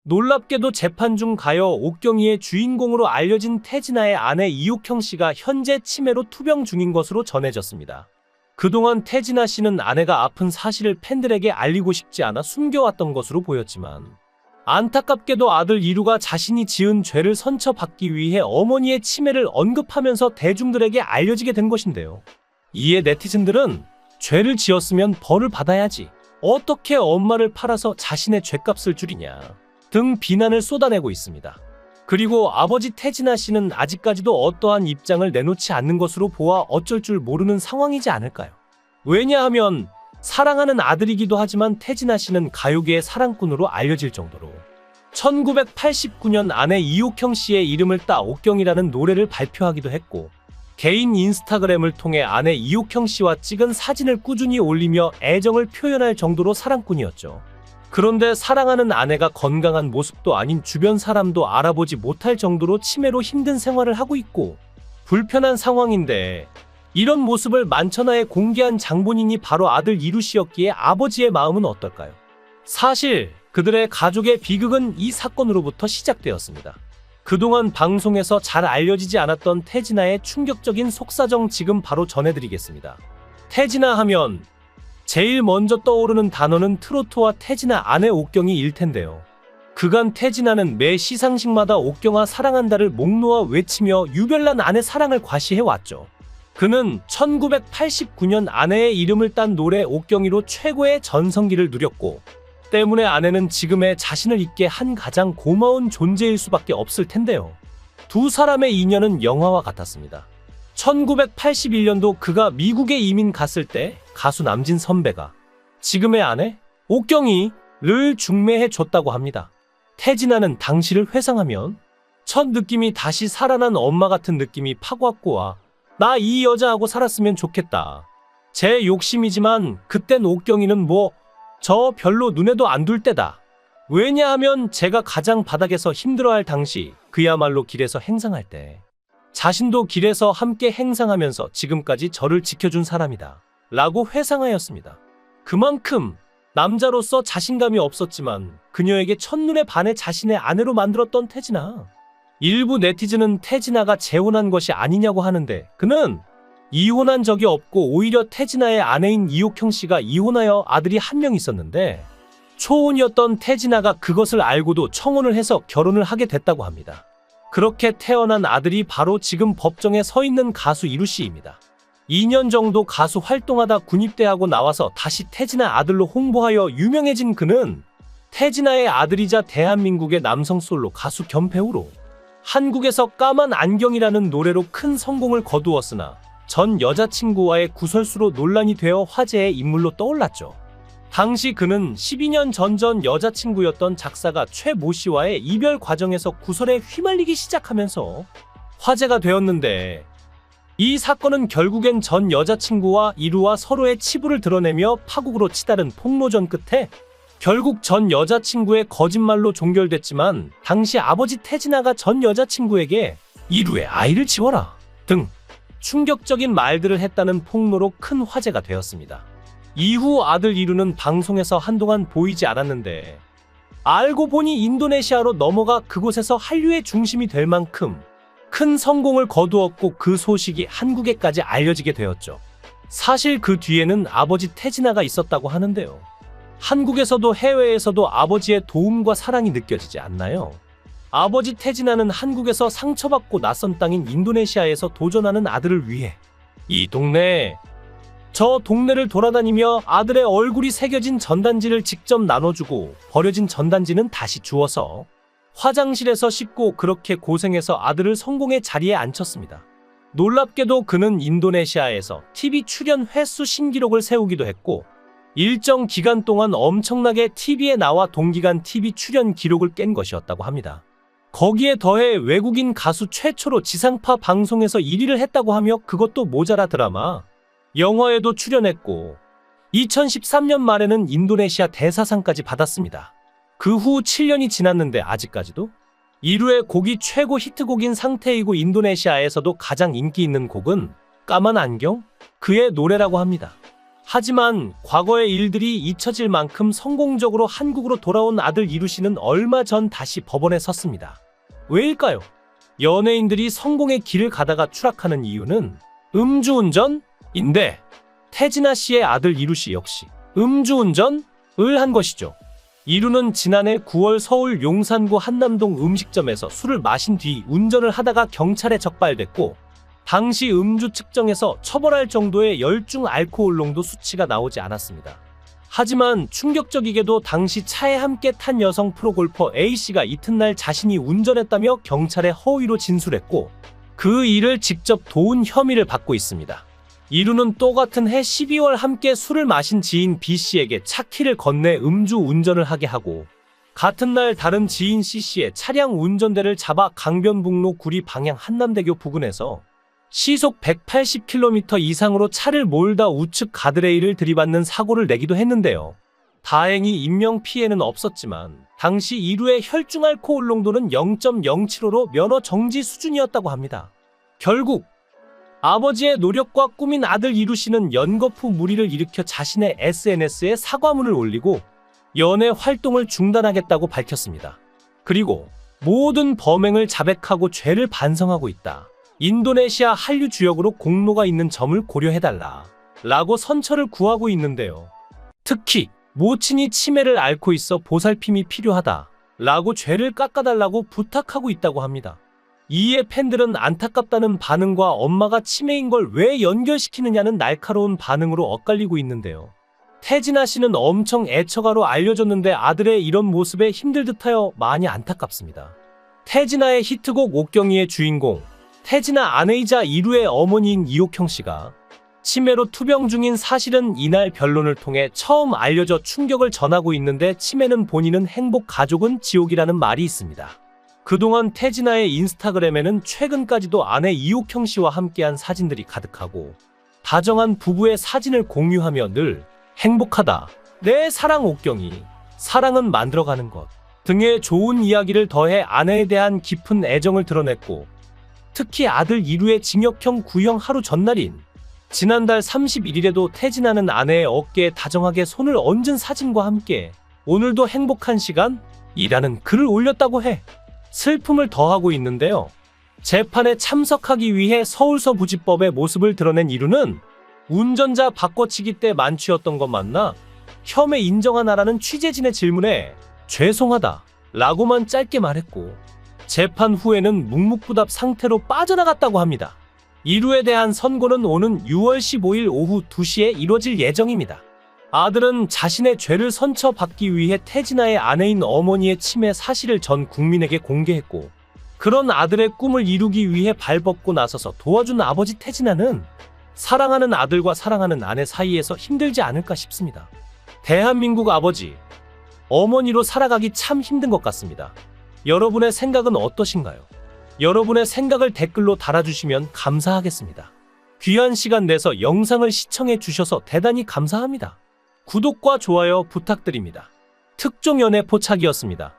놀랍게도 재판 중 가요 옥경이의 주인공으로 알려진 태진아의 아내 이옥형 씨가 현재 치매로 투병 중인 것으로 전해졌습니다. 그동안 태진아 씨는 아내가 아픈 사실을 팬들에게 알리고 싶지 않아 숨겨왔던 것으로 보였지만 안타깝게도 아들 이루가 자신이 지은 죄를 선처받기 위해 어머니의 치매를 언급하면서 대중들에게 알려지게 된 것인데요. 이에 네티즌들은 죄를 지었으면 벌을 받아야지, 어떻게 엄마를 팔아서 자신의 죗값을 줄이냐 등 비난을 쏟아내고 있습니다. 그리고 아버지 태진아 씨는 아직까지도 어떠한 입장을 내놓지 않는 것으로 보아 어쩔 줄 모르는 상황이지 않을까요? 왜냐하면 사랑하는 아들이기도 하지만 태진아 씨는 가요계의 사랑꾼으로 알려질 정도로 1989년 아내 이옥형 씨의 이름을 따 옥경이라는 노래를 발표하기도 했고, 개인 인스타그램을 통해 아내 이옥형 씨와 찍은 사진을 꾸준히 올리며 애정을 표현할 정도로 사랑꾼이었죠. 그런데 사랑하는 아내가 건강한 모습도 아닌 주변 사람도 알아보지 못할 정도로 치매로 힘든 생활을 하고 있고 불편한 상황인데, 이런 모습을 만천하에 공개한 장본인이 바로 아들 이루 씨였기에 아버지의 마음은 어떨까요? 사실 그들의 가족의 비극은 이 사건으로부터 시작되었습니다. 그동안 방송에서 잘 알려지지 않았던 태진아의 충격적인 속사정 지금 바로 전해드리겠습니다. 태진아 하면 제일 먼저 떠오르는 단어는 트로트와 태진아 아내 옥경이일 텐데요. 그간 태진아는 매 시상식마다 옥경아 사랑한다를 목 놓아 외치며 유별난 아내 사랑을 과시해왔죠. 그는 1989년 아내의 이름을 딴 노래 옥경이로 최고의 전성기를 누렸고, 때문에 아내는 지금의 자신을 잇게 한 가장 고마운 존재일 수밖에 없을 텐데요. 두 사람의 인연은 영화와 같았습니다. 1981년도 그가 미국에 이민 갔을 때 가수 남진 선배가 지금의 아내 옥경이를 중매해줬다고 합니다. 태진아는 당시를 회상하면 첫 느낌이 다시 살아난 엄마 같은 느낌이 파고 왔고, 와, 나 이 여자하고 살았으면 좋겠다. 제 욕심이지만 그땐 옥경이는 저 별로 눈에도 안 둘 때다. 왜냐하면 제가 가장 바닥에서 힘들어할 당시, 그야말로 길에서 행상할 때 자신도 길에서 함께 행상하면서 지금까지 저를 지켜준 사람이다 라고 회상하였습니다. 그만큼 남자로서 자신감이 없었지만 그녀에게 첫눈에 반해 자신의 아내로 만들었던 태진아. 일부 네티즌은 태진아가 재혼한 것이 아니냐고 하는데, 그는 이혼한 적이 없고 오히려 태진아의 아내인 이옥형 씨가 이혼하여 아들이 한 명 있었는데, 초혼이었던 태진아가 그것을 알고도 청혼을 해서 결혼을 하게 됐다고 합니다. 그렇게 태어난 아들이 바로 지금 법정에 서 있는 가수 이루 씨입니다. 2년 정도 가수 활동하다 군입대하고 나와서 다시 태진아 아들로 홍보하여 유명해진 그는 태진아의 아들이자 대한민국의 남성 솔로 가수 겸 배우로 한국에서 까만 안경이라는 노래로 큰 성공을 거두었으나 전 여자친구와의 구설수로 논란이 되어 화제의 인물로 떠올랐죠. 당시 그는 12년 전 여자친구였던 작사가 최모 씨와의 이별 과정에서 구설에 휘말리기 시작하면서 화제가 되었는데, 이 사건은 결국엔 전 여자친구와 이루와 서로의 치부를 드러내며 파국으로 치달은 폭로전 끝에 결국 전 여자친구의 거짓말로 종결됐지만, 당시 아버지 태진아가 전 여자친구에게 이루의 아이를 지워라 등 충격적인 말들을 했다는 폭로로 큰 화제가 되었습니다. 이후 아들 이루는 방송에서 한동안 보이지 않았는데, 알고 보니 인도네시아로 넘어가 그곳에서 한류의 중심이 될 만큼 큰 성공을 거두었고, 그 소식이 한국에까지 알려지게 되었죠. 사실 그 뒤에는 아버지 태진아가 있었다고 하는데요. 한국에서도 해외에서도 아버지의 도움과 사랑이 느껴지지 않나요? 아버지 태진아는 한국에서 상처받고 낯선 땅인 인도네시아에서 도전하는 아들을 위해 이 동네 저 동네를 돌아다니며 아들의 얼굴이 새겨진 전단지를 직접 나눠주고, 버려진 전단지는 다시 주워서 화장실에서 씻고, 그렇게 고생해서 아들을 성공의 자리에 앉혔습니다. 놀랍게도 그는 인도네시아에서 TV 출연 횟수 신기록을 세우기도 했고, 일정 기간 동안 엄청나게 TV에 나와 동기간 TV 출연 기록을 깬 것이었다고 합니다. 거기에 더해 외국인 가수 최초로 지상파 방송에서 1위를 했다고 하며, 그것도 모자라 드라마, 영화에도 출연했고 2013년 말에는 인도네시아 대사상까지 받았습니다. 그 후 7년이 지났는데 아직까지도 이루의 곡이 최고 히트곡인 상태이고, 인도네시아에서도 가장 인기 있는 곡은 까만 안경? 그의 노래라고 합니다. 하지만 과거의 일들이 잊혀질 만큼 성공적으로 한국으로 돌아온 아들 이루 씨는 얼마 전 다시 법원에 섰습니다. 왜일까요? 연예인들이 성공의 길을 가다가 추락하는 이유는 음주운전인데 태진아 씨의 아들 이루 씨 역시 음주운전을 한 것이죠. 이루는 지난해 9월 서울 용산구 한남동 음식점에서 술을 마신 뒤 운전을 하다가 경찰에 적발됐고 당시 음주 측정에서 처벌할 정도의 열중 알코올 농도 수치가 나오지 않았습니다. 하지만 충격적이게도 당시 차에 함께 탄 여성 프로골퍼 A씨가 이튿날 자신이 운전했다며 경찰에 허위로 진술했고 그 일을 직접 도운 혐의를 받고 있습니다. 이루는 또 같은 해 12월 함께 술을 마신 지인 B씨에게 차 키를 건네 음주 운전을 하게 하고 같은 날 다른 지인 C씨의 차량 운전대를 잡아 강변북로 구리 방향 한남대교 부근에서 시속 180km 이상으로 차를 몰다 우측 가드레일을 들이받는 사고를 내기도 했는데요. 다행히 인명피해는 없었지만 당시 이루의 혈중 알코올 농도는 0.075로 면허 정지 수준이었다고 합니다. 결국 아버지의 노력과 꿈인 아들 이루 씨는 연거푸 물의를 일으켜 자신의 SNS에 사과문을 올리고 연애 활동을 중단하겠다고 밝혔습니다. 그리고 모든 범행을 자백하고 죄를 반성하고 있다. 인도네시아 한류 주역으로 공로가 있는 점을 고려해달라 라고 선처를 구하고 있는데요. 특히 모친이 치매를 앓고 있어 보살핌이 필요하다 라고 죄를 깎아달라고 부탁하고 있다고 합니다. 이에 팬들은 안타깝다는 반응과 엄마가 치매인 걸 왜 연결시키느냐는 날카로운 반응으로 엇갈리고 있는데요. 태진아 씨는 엄청 애처가로 알려졌는데 아들의 이런 모습에 힘들 듯하여 많이 안타깝습니다. 태진아의 히트곡 옥경이의 주인공, 태진아 아내이자 이루의 어머니인 이옥형 씨가 치매로 투병 중인 사실은 이날 변론을 통해 처음 알려져 충격을 전하고 있는데 치매는 본인은 행복, 가족은 지옥이라는 말이 있습니다. 그동안 태진아의 인스타그램에는 최근까지도 아내 이옥형 씨와 함께한 사진들이 가득하고 다정한 부부의 사진을 공유하며 늘 행복하다, 내 사랑 옥경이, 사랑은 만들어가는 것 등의 좋은 이야기를 더해 아내에 대한 깊은 애정을 드러냈고 특히 아들 이루의 징역형 구형 하루 전날인 지난달 31일에도 태진아는 아내의 어깨에 다정하게 손을 얹은 사진과 함께 오늘도 행복한 시간? 이라는 글을 올렸다고 해 슬픔을 더하고 있는데요. 재판에 참석하기 위해 서울서부지법의 모습을 드러낸 이루는 운전자 바꿔치기 때 만취였던 것 맞나? 혐의 인정하나라는 취재진의 질문에 죄송하다 라고만 짧게 말했고 재판 후에는 묵묵부답 상태로 빠져나갔다고 합니다. 이루에 대한 선고는 오는 6월 15일 오후 2시에 이뤄질 예정입니다. 아들은 자신의 죄를 선처받기 위해 태진아의 아내인 어머니의 치매 사실을 전 국민에게 공개했고 그런 아들의 꿈을 이루기 위해 발벗고 나서서 도와준 아버지 태진아는 사랑하는 아들과 사랑하는 아내 사이에서 힘들지 않을까 싶습니다. 대한민국 아버지, 어머니로 살아가기 참 힘든 것 같습니다. 여러분의 생각은 어떠신가요? 여러분의 생각을 댓글로 달아주시면 감사하겠습니다. 귀한 시간 내서 영상을 시청해 주셔서 대단히 감사합니다. 구독과 좋아요 부탁드립니다. 특종 연애 포착이었습니다.